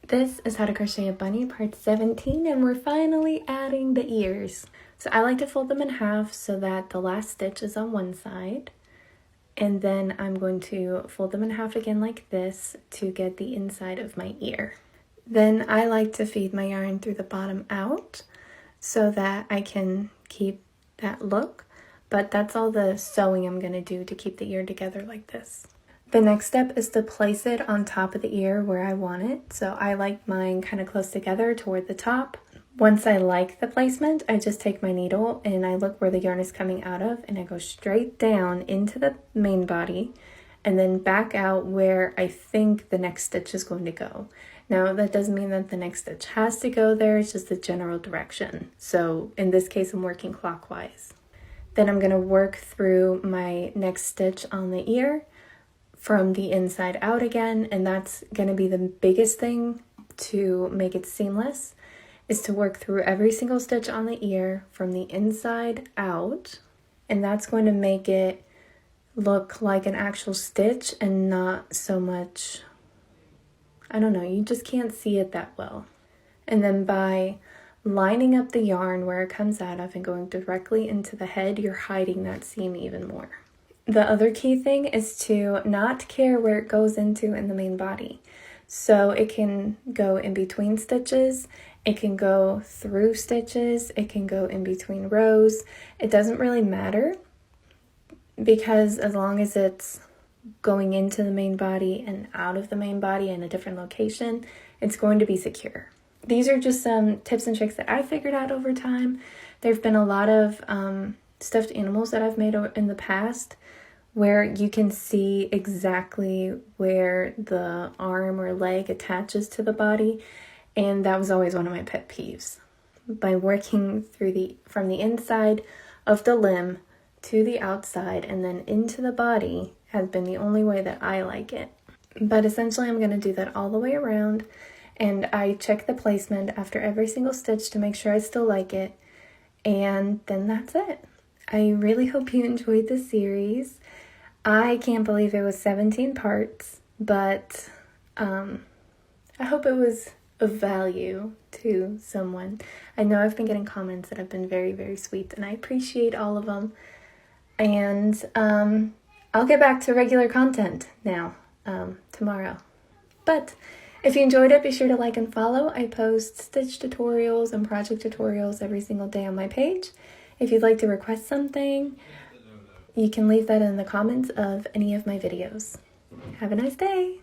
This is How to Crochet a Bunny part 17, and we're finally adding the ears. So I like to fold them in half so that the last stitch is on one side, and then I'm going to fold them in half again like this to get the inside of my ear. Then I like to feed my yarn through the bottom out so that I can keep that look, but that's all the sewing I'm going to do to keep the ear together like this. The next step is to place it on top of the ear where I want it. So I like mine kind of close together toward the top. Once I like the placement, I just take my needle and I look where the yarn is coming out of, and I go straight down into the main body and then back out where I think the next stitch is going to go. Now that doesn't mean that the next stitch has to go there, it's just the general direction. So in this case, I'm working clockwise. Then I'm going to work through my next stitch on the ear from the inside out again, and that's going to be the biggest thing to make it seamless, is to work through every single stitch on the ear from the inside out, and that's going to make it look like an actual stitch and not so much, I don't know, you just can't see it that well. And then by lining up the yarn where it comes out of and going directly into the head, you're hiding that seam even more. The other key thing is to not care where it goes into in the main body. So it can go in between stitches, it can go through stitches, it can go in between rows. It doesn't really matter, because as long as it's going into the main body and out of the main body in a different location, it's going to be secure. These are just some tips and tricks that I figured out over time. There have been a lot of stuffed animals that I've made in the past where you can see exactly where the arm or leg attaches to the body, and that was always one of my pet peeves. By working through from the inside of the limb to the outside and then into the body has been the only way that I like it. But essentially I'm going to do that all the way around, and I check the placement after every single stitch to make sure I still like it, and then that's it. I really hope you enjoyed this series. I can't believe it was 17 parts, but I hope it was of value to someone. I know I've been getting comments that have been very, very sweet, and I appreciate all of them. And I'll get back to regular content now, tomorrow. But if you enjoyed it, be sure to like and follow. I post stitch tutorials and project tutorials every single day on my page. If you'd like to request something, you can leave that in the comments of any of my videos. Have a nice day!